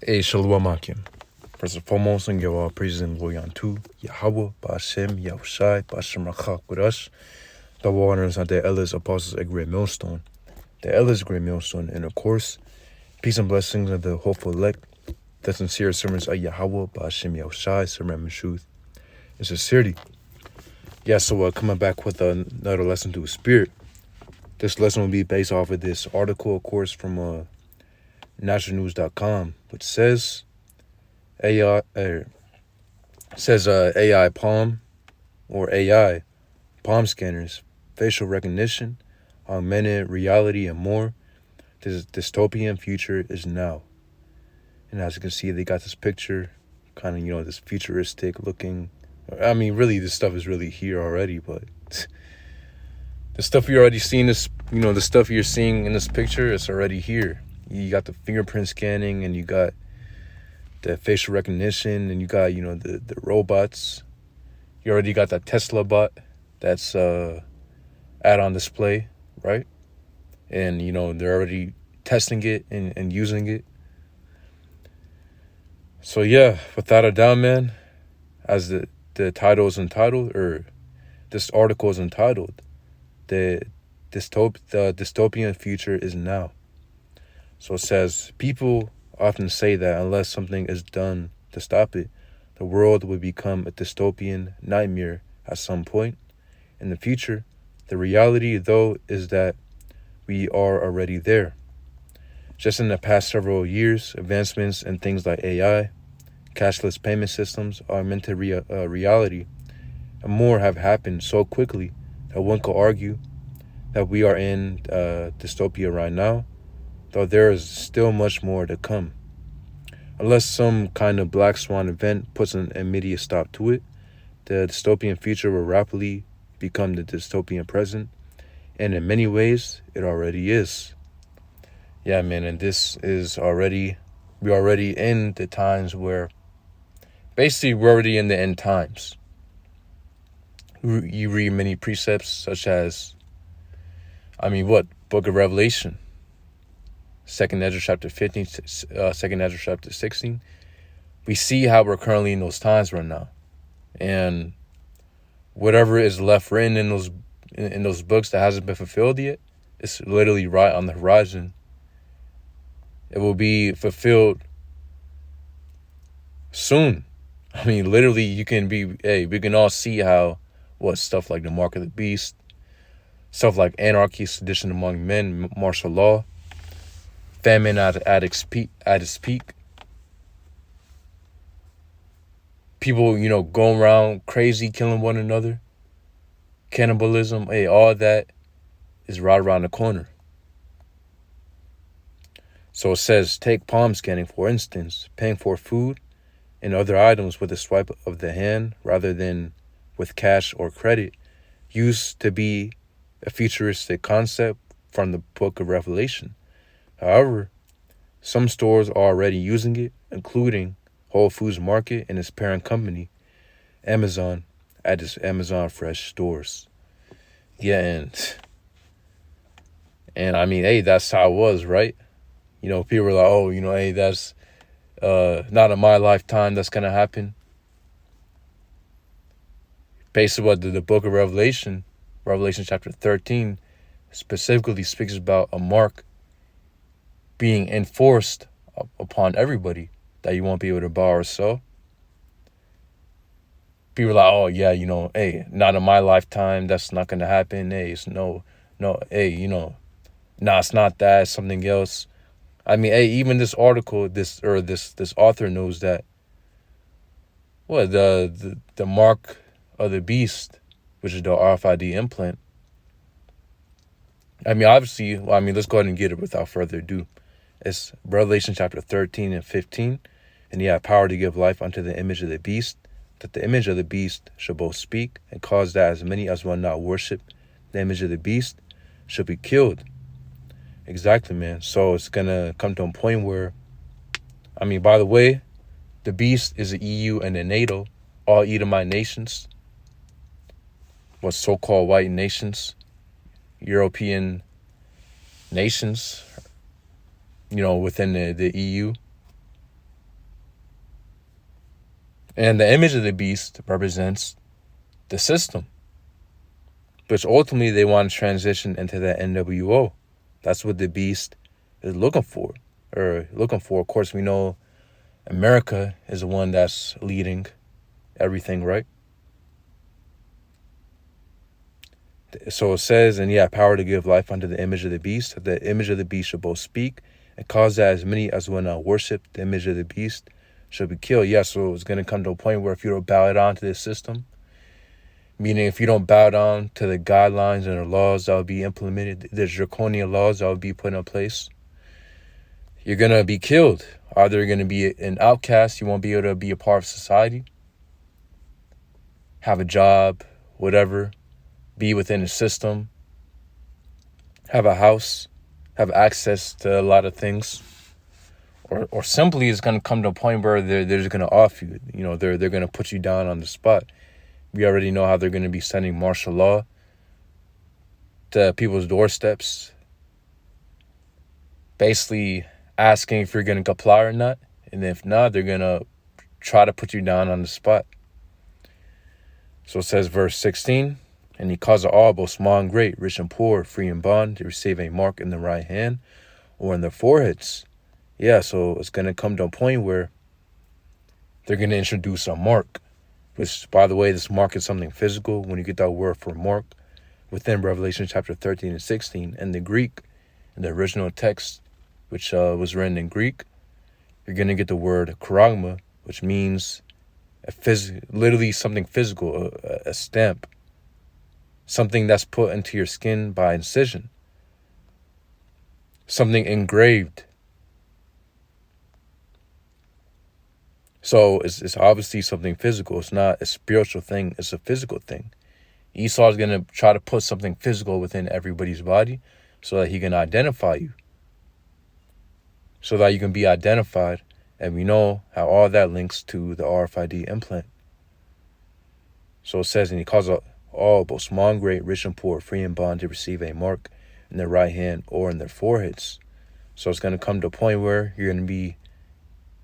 Hey, Shalom Akim. First and foremost, and give all praises and glory unto Yahweh, Ba'ashem, Yahushai, Ba'ashem Rachak with us. The waters are the elders, apostles, a great millstone. The elders, great millstone, and of course, peace and blessings of the hopeful elect, the sincere servants of Yahweh, Ba'ashem, Yahushai, servant truth, and sincerity. Yeah, so coming back with another lesson to the spirit. This lesson will be based off of this article, of course, from nationalnews.com, which says AI AI palm or AI palm scanners, facial recognition, augmented reality, and more. This dystopian future is now. And as you can see, they got this picture, kind of, this futuristic looking. I mean, really, this stuff is really here already, but the stuff you already seen, the stuff you're seeing in this picture, it's already here. You got the fingerprint scanning, and you got the facial recognition, and you got, the robots. You already got that Tesla bot that's on display, right? And, they're already testing it and using it. So, yeah, without a doubt, man, as the title is entitled, or this article is entitled, the dystopian future is now. So it says, people often say that unless something is done to stop it, the world will become a dystopian nightmare at some point in the future. The reality, though, is that we are already there. Just in the past several years, advancements in things like AI, cashless payment systems, augmented reality, and more have happened so quickly that one could argue that we are in dystopia right now, though there is still much more to come. Unless some kind of black swan event puts an immediate stop to it, the dystopian future will rapidly become the dystopian present, and in many ways, it already is. Yeah, man, and this is we're already in the times where, basically, we're already in the end times. You read many precepts such as, Book of Revelation, 2nd Ezra chapter 15, 2nd Ezra chapter 16. We see how we're currently in those times right now. And whatever is left written in those books that hasn't been fulfilled yet, it's literally right on the horizon. It will be fulfilled soon. Literally, we can all see how, stuff like the mark of the beast, stuff like anarchy, sedition among men, martial law, famine at its peak. People, going around crazy, killing one another, cannibalism, all that is right around the corner. So it says, take palm scanning, for instance, paying for food and other items with a swipe of the hand rather than with cash or credit, used to be a futuristic concept from the Book of Revelation. However, some stores are already using it, including Whole Foods Market and its parent company, Amazon, at its Amazon Fresh stores. Yeah, and that's how it was, right? People were like, that's not in my lifetime that's going to happen. Basically, what the Book of Revelation chapter 13, specifically speaks about a mark being enforced upon everybody that you won't be able to buy or sell. People are like, not in my lifetime, that's not going to happen. It's it's not that, it's something else. Even this article, this author knows that the mark of the beast, which is the RFID implant. Obviously, let's go ahead and get it without further ado. It's Revelation chapter 13 and 15. And he had power to give life unto the image of the beast, that the image of the beast should both speak and cause that as many as will not worship the image of the beast should be killed. Exactly, man. So it's going to come to a point where, by the way, the beast is the EU and the NATO, all Edomite nations, so-called white nations, European nations, within the EU. And the image of the beast represents the system, which ultimately they want to transition into that NWO. That's what the beast is looking for. Of course, we know America is the one that's leading everything, right? So it says, and yeah, power to give life unto the image of the beast. The image of the beast shall both speak and cause that as many as will not worship the image of the beast shall be killed. Yeah, so it's going to come to a point where if you don't bow down to this system, meaning if you don't bow down to the guidelines and the laws that will be implemented, the draconian laws that will be put in place, you're going to be killed. Either you're going to be an outcast, you won't be able to be a part of society, have a job, whatever, be within the system, have a house, have access to a lot of things. Or simply it's going to come to a point where they're just going to off you. They're going to put you down on the spot. We already know how they're going to be sending martial law to people's doorsteps, basically asking if you're going to comply or not. And if not, they're going to try to put you down on the spot. So it says, verse 16, and he caused all, both small and great, rich and poor, free and bond, to receive a mark in the right hand or in their foreheads. Yeah, so it's going to come to a point where they're going to introduce a mark, which, by the way, this mark is something physical. When you get that word for mark within Revelation chapter 13 and 16, in the Greek, in the original text, which was written in Greek, you're going to get the word charagma, which means literally something physical, a stamp, something that's put into your skin by incision, something engraved. So it's obviously something physical. It's not a spiritual thing. It's a physical thing. Esau is going to try to put something physical within everybody's body so that he can identify you, so that you can be identified. And we know how all that links to the RFID implant. So it says, and he caused all, both small and great, rich and poor, free and bond, to receive a mark in their right hand or in their foreheads. So it's going to come to a point where you're going to be,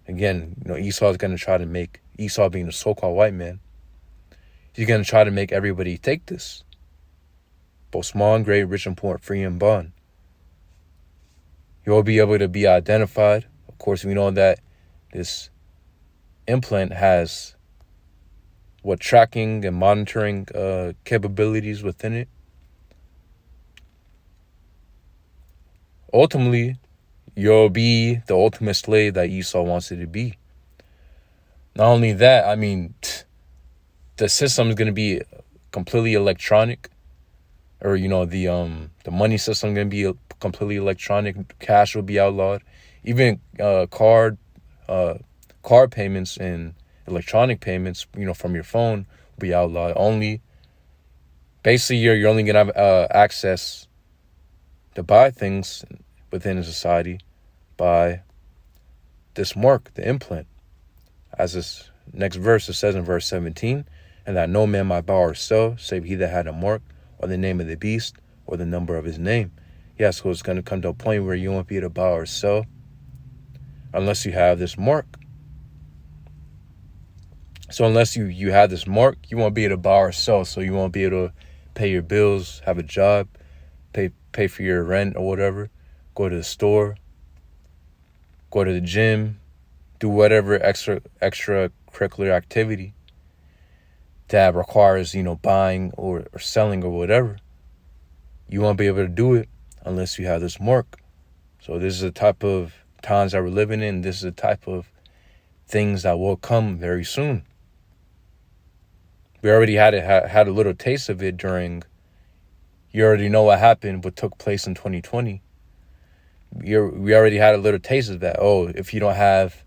again, Esau is going to try to make, Esau being the so-called white man, he's going to try to make everybody take this. Both small and great, rich and poor, free and bond. You'll be able to be identified. Of course, we know that this implant has tracking and monitoring capabilities within it. Ultimately, you'll be the ultimate slave that Esau wants you to be. Not only that, the system is going to be completely electronic, or the money system is going to be completely electronic. Cash will be outlawed. Even card payments and electronic payments, from your phone will be outlawed. Basically, you're only going to have access to buy things within a society by this mark, the implant. As this next verse, it says in verse 17, and that no man might buy or sell, save he that had a mark, or the name of the beast, or the number of his name. Yeah, so it's going to come to a point where you won't be able to buy or sell unless you have this mark. So unless you have this mark, you won't be able to buy or sell. So you won't be able to pay your bills, have a job, pay for your rent or whatever, go to the store, go to the gym, do whatever extracurricular activity that requires, buying or selling or whatever. You won't be able to do it unless you have this mark. So this is the type of times that we're living in. This is the type of things that will come very soon. We already had a little taste of it during, you already know what happened, what took place in 2020. We already had a little taste of that. Oh, if you don't have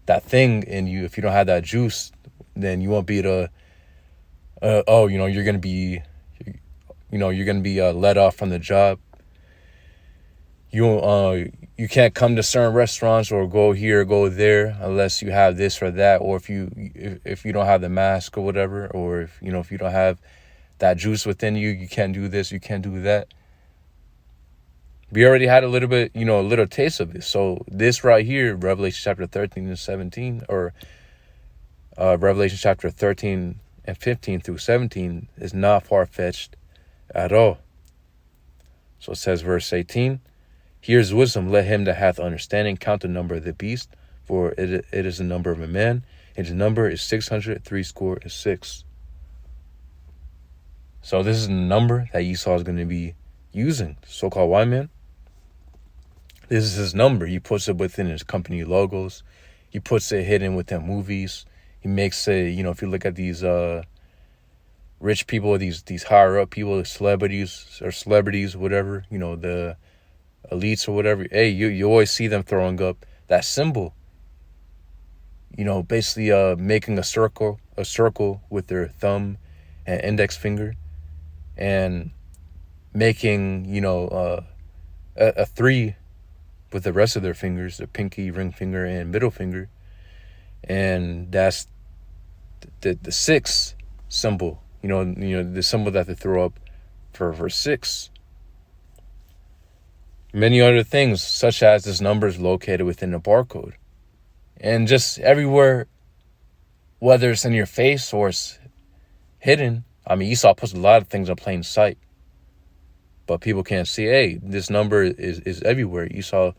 that thing in you, if you don't have that juice, then you won't be able to, you're going to be, let off from the job. You can't come to certain restaurants or go here, go there unless you have this or that, or if you don't have the mask or whatever, or if you don't have that juice within you, you can't do this, you can't do that. We already had a little bit, a little taste of it. So this right here, Revelation chapter 13 and 17, or Revelation chapter 13 and 15 through 17 is not far-fetched at all. So it says, verse 18, here's wisdom, let him that hath understanding count the number of the beast, for it is the number of a man, and his number is 666. So this is the number that Esau is going to be using, so-called white man. This is his number. He puts it within his company logos. He puts it hidden within movies. He makes it, if you look at these rich people, these higher up people, celebrities, whatever, the elites or whatever. Hey, you always see them throwing up that symbol. Basically making a circle with their thumb and index finger, and making a 3 with the rest of their fingers, their pinky, ring finger, and middle finger, and that's the 6 symbol. The symbol that they throw up for 6. Many other things, such as this number is located within the barcode. And just everywhere, whether it's in your face or it's hidden. I mean, Esau puts a lot of things in plain sight, but people can't see, hey, this number is everywhere. Esau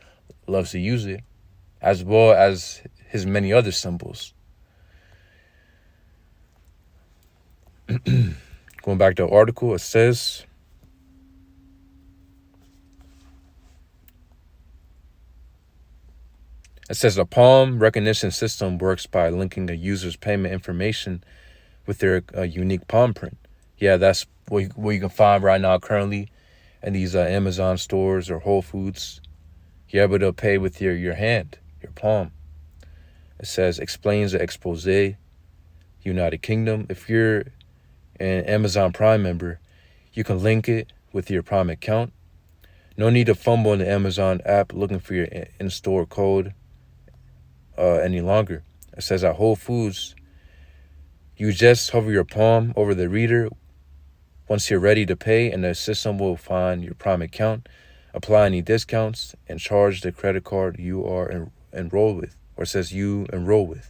loves to use it, as well as his many other symbols. Going back to the article, it says, the palm recognition system works by linking a user's payment information with their unique palm print. Yeah, that's what you can find right now currently in these Amazon stores or Whole Foods. You're able to pay with your hand, your palm. It says, explains the expose, United Kingdom. If you're an Amazon Prime member, you can link it with your Prime account. No need to fumble in the Amazon app looking for your in-store code any longer. It says at Whole Foods, you just hover your palm over the reader once you're ready to pay, and the system will find your Prime account, apply any discounts, and charge the credit card you are enrolled with, or it says you enroll with.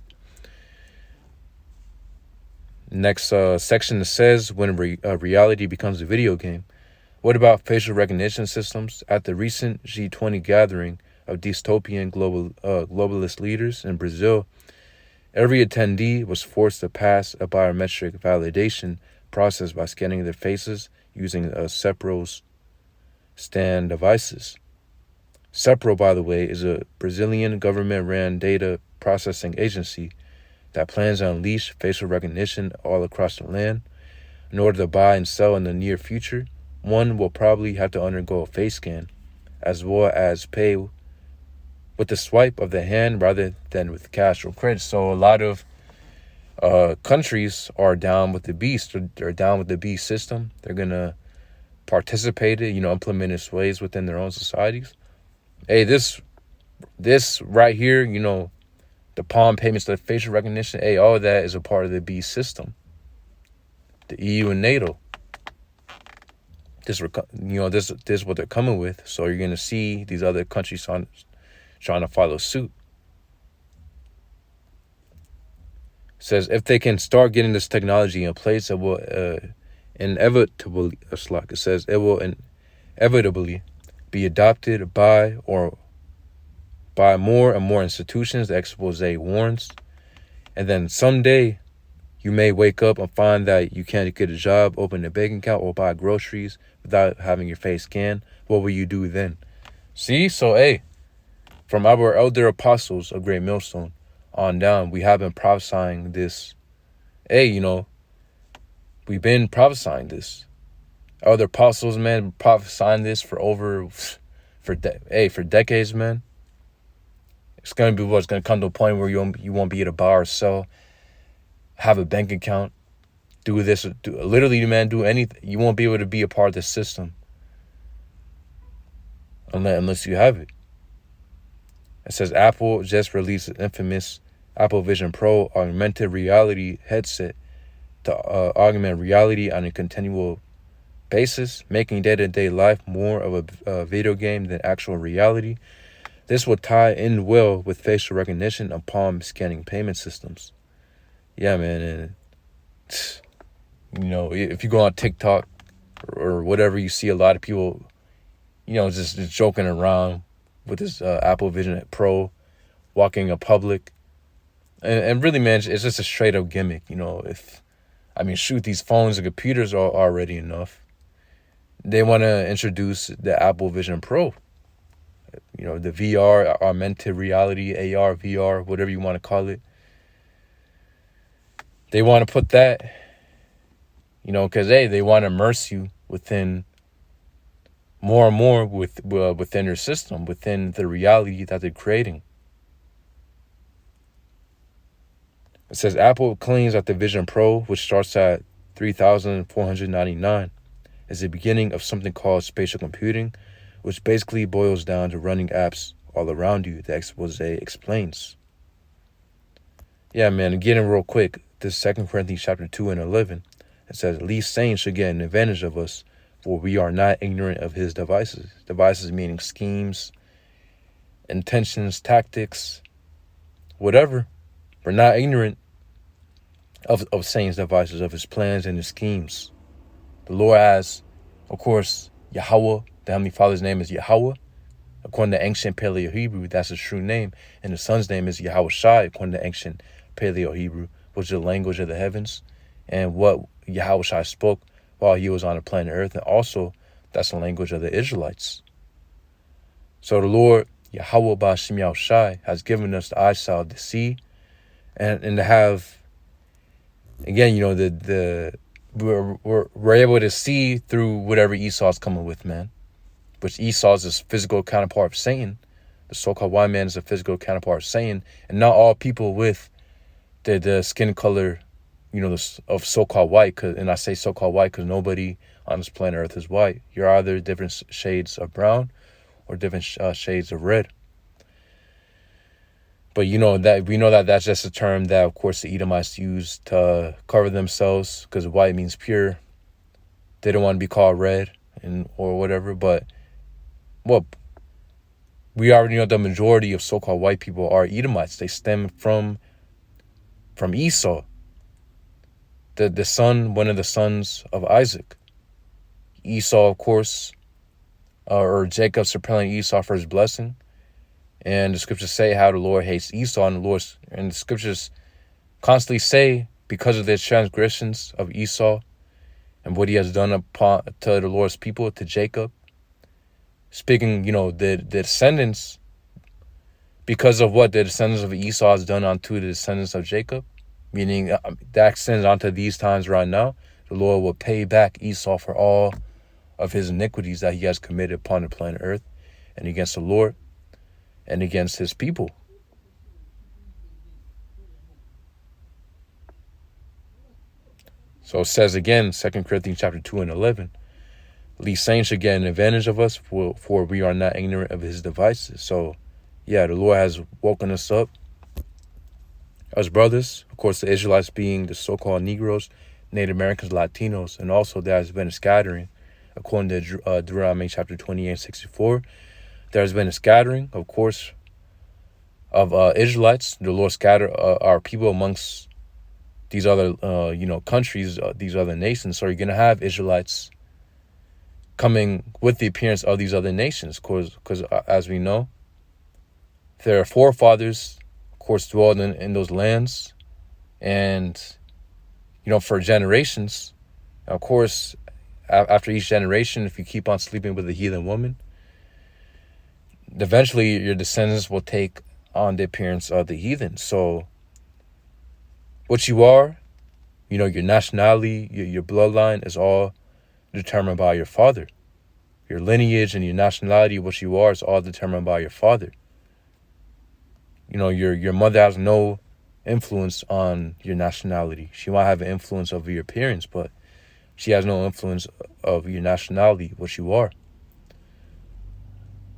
Next section says, when reality becomes a video game. What about facial recognition systems? At the recent G20 gathering of dystopian globalist leaders in Brazil, every attendee was forced to pass a biometric validation process by scanning their faces using Cepro's stand devices. Cepro, by the way, is a Brazilian government-run data processing agency that plans to unleash facial recognition all across the land. In order to buy and sell in the near future, one will probably have to undergo a face scan, as well as pay with the swipe of the hand rather than with cash or credit. So a lot of countries are down with the beast. They're down with the beast system. They're going to participate in, implement its ways within their own societies. Hey, this right here, the palm payments, the facial recognition, hey, all of that is a part of the beast system. The EU and NATO. This is what they're coming with. So you're going to see these other countries trying to follow suit. It says, if they can start getting this technology in place, it will inevitably be adopted by more and more institutions, the expose warns. And then someday you may wake up and find that you can't get a job, open a bank account, or buy groceries without having your face scanned. What will you do then? See? So, hey, from our elder apostles of Great Millstone on down, we have been prophesying this. Hey, we've been prophesying this. Elder apostles, man, prophesying this for decades, man. It's going to be what's going to come to a point where you won't be able to buy or sell, have a bank account, do anything. You won't be able to be a part of the system unless you have it. It says Apple just released an infamous Apple Vision Pro augmented reality headset to augment reality on a continual basis, making day-to-day life more of a video game than actual reality. This will tie in well with facial recognition and palm scanning payment systems. Yeah, man. And if you go on TikTok or whatever, you see a lot of people, just joking around with this Apple Vision Pro, walking in public. And really, man, it's just a straight up gimmick. Shoot, these phones and computers are already enough. They want to introduce the Apple Vision Pro. The VR, augmented reality, AR, VR, whatever you want to call it. They want to put that, because they want to immerse you within more and more within their system, within the reality that they're creating. It says Apple claims that the Vision Pro, which starts at $3,499, is the beginning of something called spatial computing, which basically boils down to running apps all around you, the expose explains. Yeah, man, getting real quick, this 2 Corinthians chapter 2 and 11, it says, at least saints should get an advantage of us, for we are not ignorant of his devices. Devices meaning schemes, intentions, tactics, whatever. We're not ignorant of Satan's devices, of his plans and his schemes. The Lord has, of course, Yahweh. The Heavenly Father's name is Yahweh. According to ancient Paleo-Hebrew, that's his true name. And the Son's name is Yahweh Shai, according to ancient Paleo-Hebrew, which is the language of the heavens. And what Yahweh Shai spoke while he was on the planet Earth. And also, that's the language of the Israelites. So the Lord, Yahweh Ba'Shem Yahweh Shai, has given us the eyesight to see and to have, again, we're able to see through whatever Esau's coming with, man. Which Esau is his physical counterpart of Satan. The so-called white man is a physical counterpart of Satan. And not all people with the skin color, of so-called white. And I say so-called white because nobody on this planet Earth is white. You're either different shades of brown or different shades of red. But we know that that's just a term that, of course, the Edomites use to cover themselves because white means pure. They don't want to be called red or whatever. But, well, we already know the majority of so-called white people are Edomites. They stem from Esau, the son, one of the sons of Isaac. Esau, of course, or Jacob surpassing Esau for his blessing. And the scriptures say how the Lord hates Esau, and the scriptures constantly say because of the transgressions of Esau and what he has done to the Lord's people, to Jacob. Speaking, the descendants, because of what the descendants of Esau has done unto the descendants of Jacob, meaning that extends onto these times right now, the Lord will pay back Esau for all of his iniquities that he has committed upon the planet Earth and against the Lord and against his people. So it says again, 2 Corinthians chapter 2 and 11, these saints should get an advantage of us, for we are not ignorant of his devices. So, yeah, the Lord has woken us up as brothers. Of course, the Israelites being the so-called Negroes, Native Americans, Latinos, and also there has been a scattering. According to Deuteronomy chapter 28 and 64, there has been a scattering, of course, of Israelites. The Lord scattered our people amongst these other, countries, these other nations. So you're going to have Israelites coming with the appearance of these other nations, because as we know, their forefathers, of course, dwelled in those lands, and for generations. Of course, after each generation, if you keep on sleeping with a heathen woman, eventually your descendants will take on the appearance of the heathen. So what you are, your nationality, your bloodline is all determined by your father. Your lineage and your nationality, what you are, is all determined by your father. Your mother has no influence on your nationality. She might have an influence over your appearance, but she has no influence of your nationality, what you are.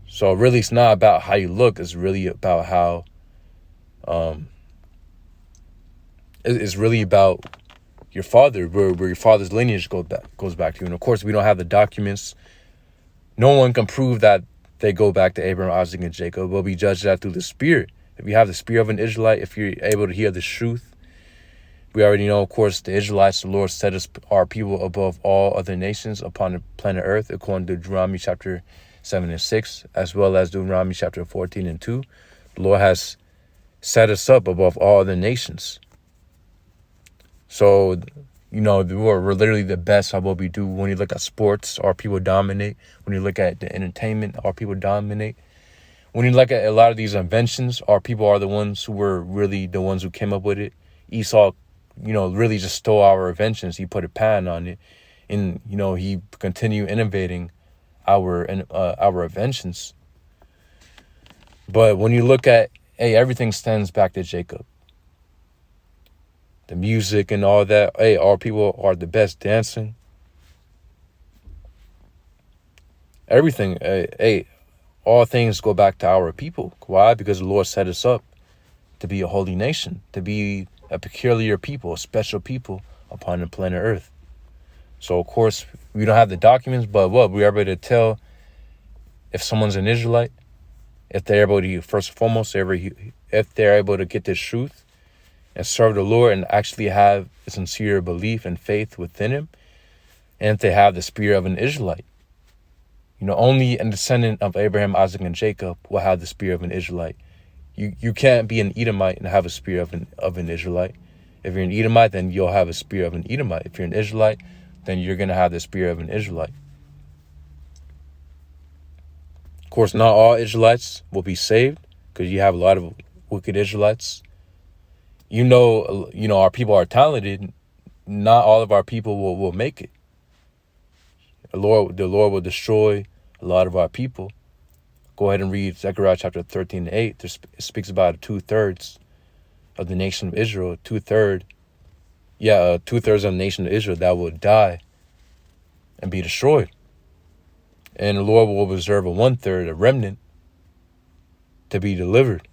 So really, it's not about how you look. It's really about how, it's really about your father, where your father's lineage goes back to. And of course, we don't have the documents. No one can prove that they go back to Abraham, Isaac, and Jacob, but we judge that through the Spirit. If you have the spirit of an Israelite, if you're able to hear the truth We already know, of course, the Israelites, the Lord set us, our people, above all other nations upon the planet Earth, according to Deuteronomy chapter 7 and 6, as well as Deuteronomy chapter 14 and 2. The Lord has set us up above all other nations. So, we're literally the best at what we do. When you look at sports, our people dominate. When you look at the entertainment, our people dominate. When you look at a lot of these inventions, our people are the ones who were really the ones who came up with it. Esau, really just stole our inventions. He put a patent on it. And, he continued innovating our inventions. But when you look at, everything stems back to Jacob. The music and all that. Our people are the best dancing. Everything. All things go back to our people. Why? Because the Lord set us up to be a holy nation, to be a peculiar people, a special people upon the planet Earth. So, of course, we don't have the documents, but we are able to tell if someone's an Israelite, if they're able to, first and foremost, if they're able to get this truth and serve the Lord and actually have a sincere belief and faith within him, and if they have the spirit of an Israelite. Only a descendant of Abraham, Isaac, and Jacob will have the spirit of an Israelite. You can't be an Edomite and have a spirit of an Israelite. If you're an Edomite, then you'll have a spirit of an Edomite. If you're an Israelite, then you're going to have the spirit of an Israelite. Of course, not all Israelites will be saved, because you have a lot of wicked Israelites. Our people are talented. Not all of our people will make it. The Lord will destroy a lot of our people. Go ahead and read Zechariah chapter 13 and 8. It speaks about 2/3 of the nation of Israel. 2/3 of the nation of Israel that will die and be destroyed. And the Lord will reserve a 1/3, a remnant, to be delivered.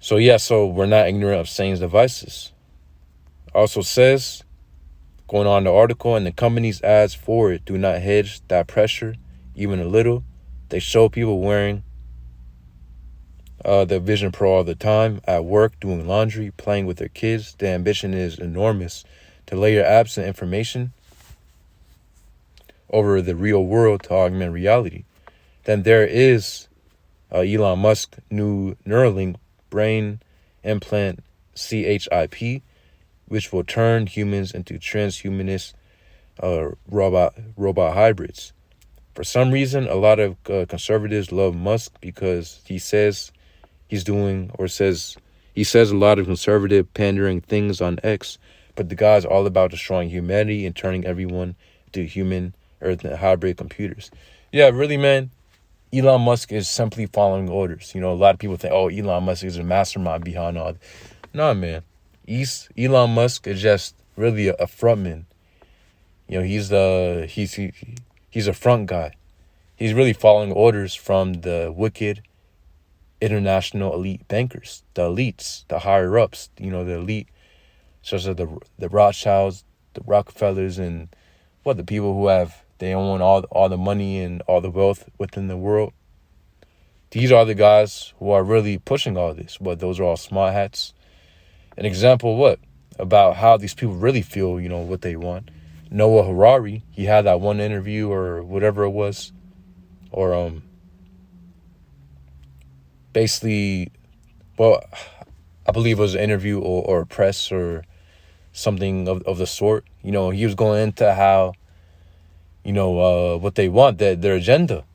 So we're not ignorant of Satan's devices. Also says, going on the article, and the company's ads for it do not hedge that pressure even a little. They show people wearing the Vision Pro all the time, at work, doing laundry, playing with their kids. The ambition is enormous to layer absent information over the real world to augment reality. Then there is Elon Musk's new Neuralink brain implant CHIP, which will turn humans into transhumanist robot hybrids. For some reason, a lot of conservatives love Musk because he says a lot of conservative pandering things on X, but the guy's all about destroying humanity and turning everyone into human Earth hybrid computers. Yeah, really, man. Elon Musk is simply following orders. A lot of people think, Elon Musk is a mastermind behind all that. No, man. Elon Musk is just really a frontman. He's a front guy. He's really following orders from the wicked international elite bankers, the elites, the higher ups. The elite, such as the Rothschilds, the Rockefellers, and the people who they own all the money and all the wealth within the world. These are the guys who are really pushing all this, but those are all smart hats. An example, about how these people really feel, what they want. Noah Harari, he had that one interview or whatever it was, or basically, I believe it was an interview or a press or something of the sort. He was going into how, what they want, their agenda,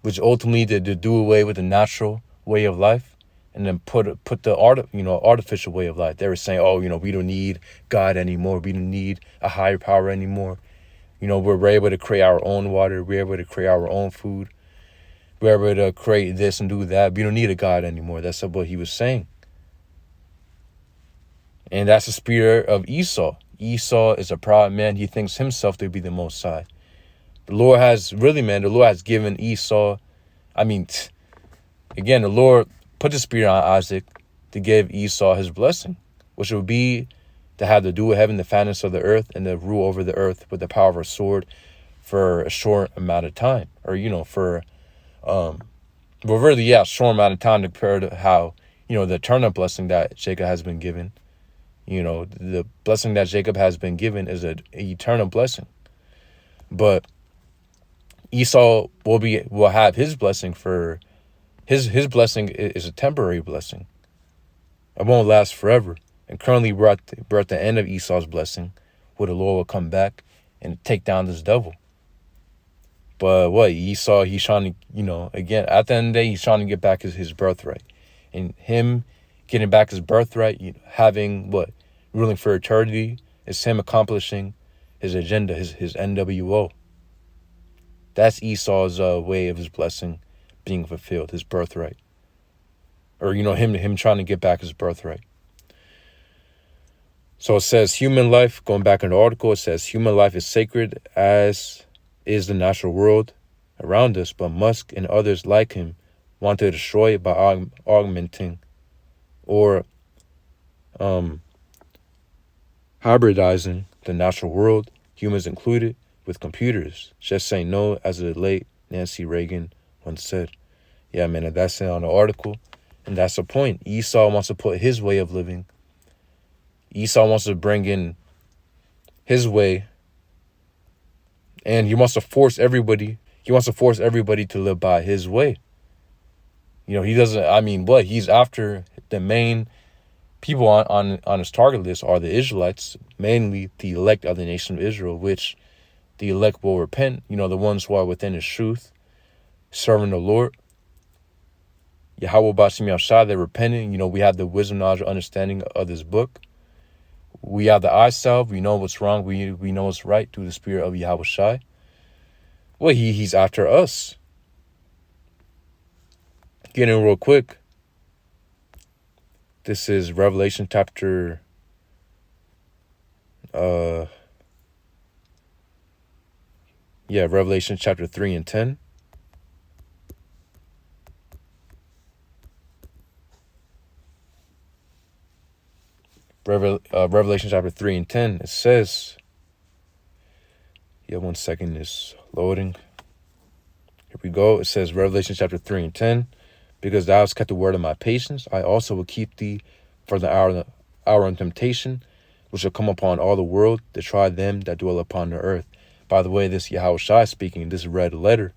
which ultimately to do away with the natural way of life and then put the artificial way of life. They were saying, we don't need God anymore. We don't need a higher power anymore. We're able to create our own water. We're able to create our own food. We're able to create this and do that. We don't need a God anymore. That's what he was saying. And that's the spirit of Esau. Esau is a proud man. He thinks himself to be the Most High. The Lord has given Esau, again, the Lord put the spirit on Isaac to give Esau his blessing, which would be to have the dew of heaven, the fatness of the earth, and to rule over the earth with the power of a sword for a short amount of time. Or, a short amount of time compared to how the eternal blessing that Jacob has been given. The blessing that Jacob has been given is an eternal blessing. But Esau will have his blessing for his blessing is a temporary blessing. It won't last forever. And currently we're at the end of Esau's blessing, where the Lord will come back and take down this devil. But what Esau, he's trying to, again, at the end of the day, he's trying to get back his birthright. And him getting back his birthright, having ruling for eternity, is him accomplishing his agenda, his NWO. That's Esau's way of his blessing being fulfilled, his birthright. Or, him trying to get back his birthright. So it says human life, going back in the article, it says human life is sacred as is the natural world around us, but Musk and others like him want to destroy it by augmenting or hybridizing the natural world, humans included, with computers. Just say no, as the late Nancy Reagan once said. Yeah, man, that's it on the article. And that's the point. Esau wants to put his way of living. Esau wants to bring in his way. And he wants to force everybody. He wants to force everybody to live by his way. He doesn't, he's after the main people on his target list are the Israelites, mainly the elect of the nation of Israel, which the elect will repent, the ones who are within his truth, serving the Lord. Yahweh Bashim Yahshua, they're repenting. We have the wisdom, knowledge, understanding of this book. We have the eye salve. We know what's wrong. We know what's right through the spirit of Yahweh Shai. Well, he's after us. Getting real quick. This is Revelation chapter Revelation chapter 3 and 10. Revelation chapter 3 and 10, it says, one second, is loading. Here we go. It says, Revelation chapter 3 and 10, because thou hast kept the word of my patience, I also will keep thee for the hour of temptation, which shall come upon all the world to try them that dwell upon the earth. By the way, this Yahweh Shai speaking, this red letter.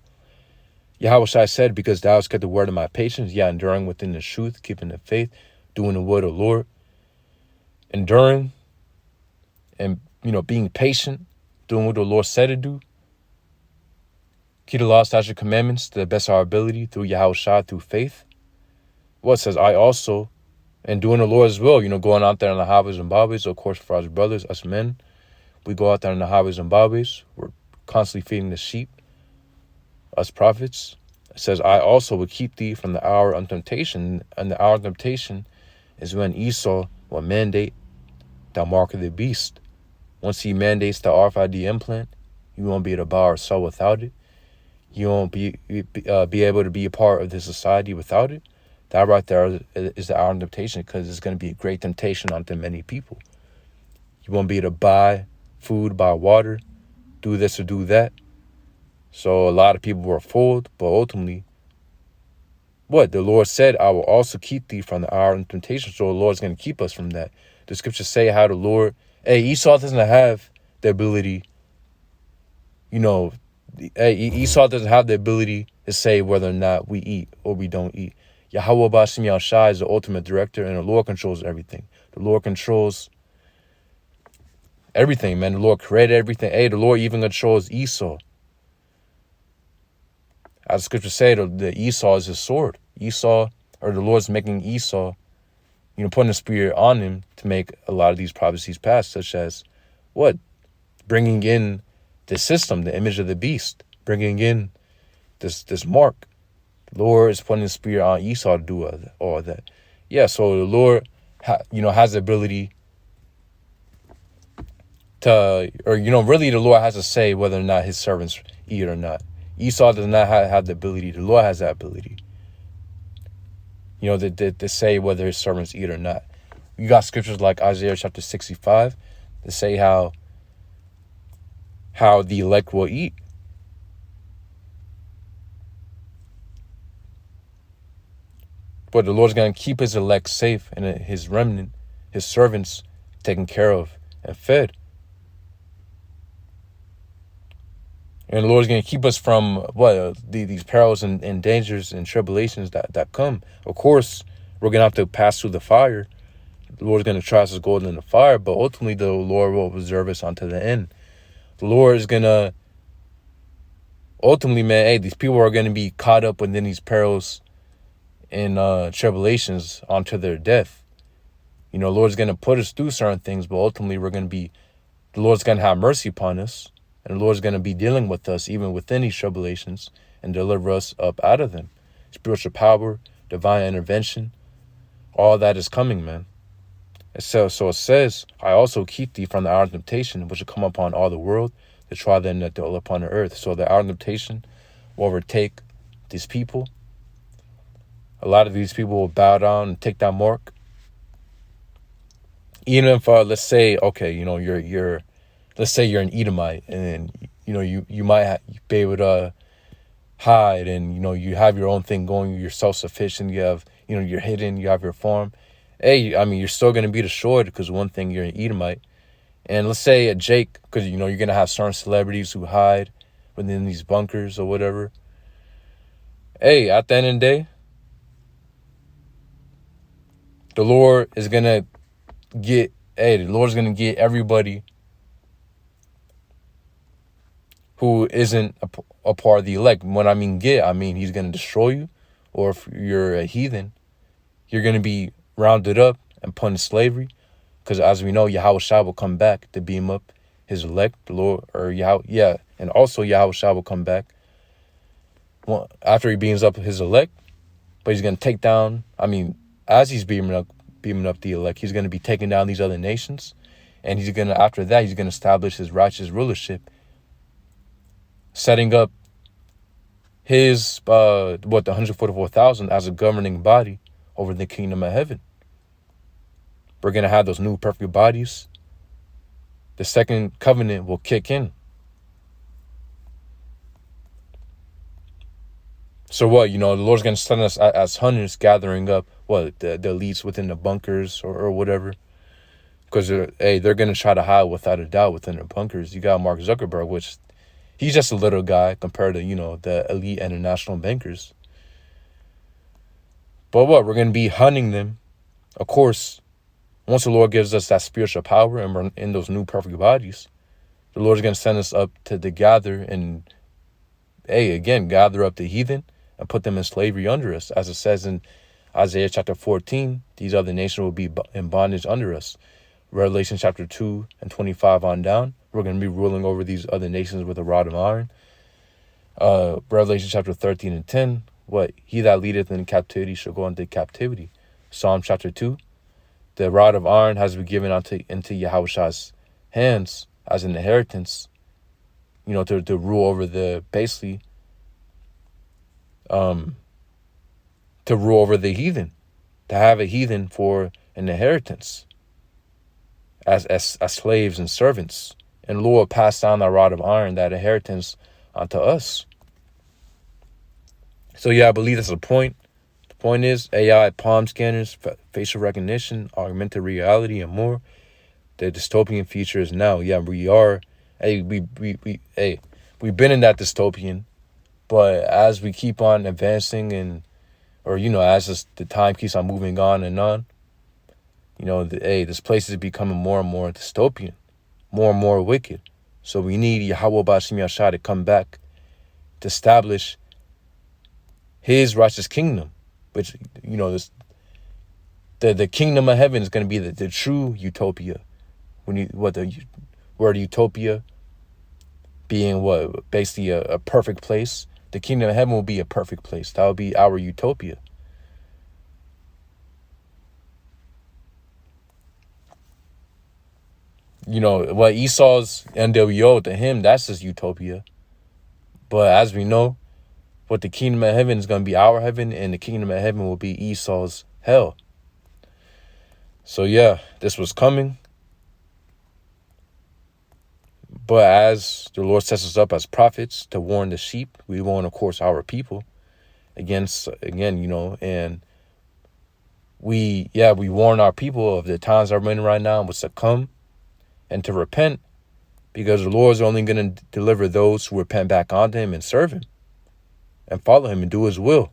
Yahweh Shai said, because thou hast kept the word of my patience, enduring within the truth, keeping the faith, doing the word of the Lord. Enduring and, being patient, doing what the Lord said to do. Keep the law, statutes, commandments to the best of our ability through Yahweh Shai, through faith. It says, I also, and doing the Lord's will, going out there in the highways and byways, of course, for us brothers, us men, we go out there in the highways and byways. We're constantly feeding the sheep, us prophets. It says, I also will keep thee from the hour of temptation. And the hour of temptation is when Esau will mandate the mark of the beast. Once he mandates the RFID implant, you won't be able to buy or sell without it. You won't be able to be a part of the society without it. That right there is the hour of temptation, because it's going to be a great temptation onto many people. You won't be able to buy food, buy water, do this or do that. So a lot of people were fooled, but ultimately, the Lord said, I will also keep thee from the hour of temptation. So the Lord's going to keep us from that. The scriptures say how the Lord, Esau doesn't have the ability, Esau doesn't have the ability to say whether or not we eat or we don't eat. Yahweh Bashim Yahshai is the ultimate director, and the Lord controls everything. The Lord controls everything, man. The Lord created everything. The Lord even controls Esau. As the scriptures say, the Esau is his sword. The Lord's making Esau, putting the spirit on him to make a lot of these prophecies pass, such as bringing in the system, the image of the beast, bringing in this mark. The Lord is putting the spirit on Esau to do all that. So the Lord, has the ability to, really the Lord has to say whether or not his servants eat or not. Esau does not have the ability. The Lord has that ability, to say whether his servants eat or not. You got scriptures like Isaiah chapter 65 to say how the elect will eat. But the Lord's going to keep his elect safe and his remnant, his servants, taken care of and fed. And the Lord's going to keep us from these perils and dangers and tribulations that come. Of course, we're going to have to pass through the fire. The Lord's going to try us as gold in the fire, but ultimately the Lord will preserve us unto the end. The Lord is going to, ultimately, man, hey, these people are going to be caught up within these perils and tribulations onto their death. You know, the Lord's going to put us through certain things, but ultimately the Lord's going to have mercy upon us, and the Lord's going to be dealing with us even within these tribulations and deliver us up out of them. Spiritual power, divine intervention, all that is coming, man. So it says, I also keep thee from the hour of temptation, which will come upon all the world, to try them that dwell upon the earth. So the hour of temptation will overtake these people. A lot of these people will bow down and take that mark. Even if, let's say, okay, you know, let's say you're an Edomite, and you know you might be able to hide, and you know you have your own thing going. You're self-sufficient. You have, you know, you're hidden. You have your farm. Hey, I mean, you're still going to be destroyed because one thing, you're an Edomite. And let's say a Jake, because, you know, you're going to have certain celebrities who hide within these bunkers or whatever. Hey, at the end of the day, the Lord is going to get everybody who isn't a part of the elect. When I mean get, I mean he's going to destroy you. Or if you're a heathen, you're going to be rounded up and put in slavery, because as we know, Yahweh Shah will come back to beam up his elect, the Lord, and also Yahweh Shah will come back after he beams up his elect, but he's going to take down, I mean, as he's beaming up the elect, he's going to be taking down these other nations, and after that, he's going to establish his righteous rulership, setting up his, the 144,000 as a governing body over the kingdom of heaven. We're going to have those new perfect bodies. The second covenant will kick in. So what, you know, the Lord's going to send us as hunters gathering up, the elites within the bunkers or whatever. Because, they're going to try to hide without a doubt within the bunkers. You got Mark Zuckerberg, which he's just a little guy compared to, you know, the elite international bankers. But we're going to be hunting them. Of course, once the Lord gives us that spiritual power and we're in those new perfect bodies, the Lord's going to send us up to gather and, gather up the heathen and put them in slavery under us. As it says in Isaiah chapter 14, these other nations will be in bondage under us. Revelation chapter 2 and 25 on down, we're going to be ruling over these other nations with a rod of iron. Revelation chapter 13 and 10, he that leadeth in captivity shall go into captivity. Psalm chapter 2, the rod of iron has been given into Yahweh's hands as an inheritance, you know, to rule over to rule over the heathen, to have a heathen for an inheritance as slaves and servants. And the Lord passed down that rod of iron, that inheritance, onto us. So I believe that's the point. The point is AI, palm scanners, facial recognition, augmented reality, and more. The dystopian future is now. We are. We've been in that dystopian, but as we keep on advancing as the time keeps on moving on and on, you know, this place is becoming more and more dystopian, more and more wicked. So we need Yahweh Bashim Yashah to come back to establish his righteous kingdom, which, you know, the kingdom of heaven is going to be the true utopia. Word utopia being basically a perfect place. The kingdom of heaven will be a perfect place. That will be our utopia. You know, what Esau's NWO, to him, that's his utopia. But as we know, what the kingdom of heaven is going to be our heaven, and the kingdom of heaven will be Esau's hell. So this was coming. But as the Lord sets us up as prophets to warn the sheep, we warn, of course, our people against, and we warn our people of the times that we're in right now and what's to come, and to repent, because the Lord is only going to deliver those who repent back unto him and serve him and follow him and do his will.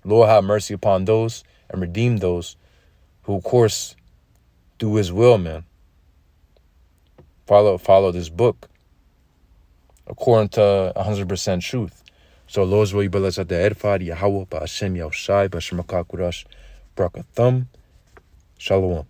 Lord, have mercy upon those and redeem those who, of course, do his will, man. Follow this book according to 100% truth. So Lord's will, you bless at the edified Yahweh, Ba'ashem Yahushai, Ba'ashem Akakurash, Brakathum, Shalom.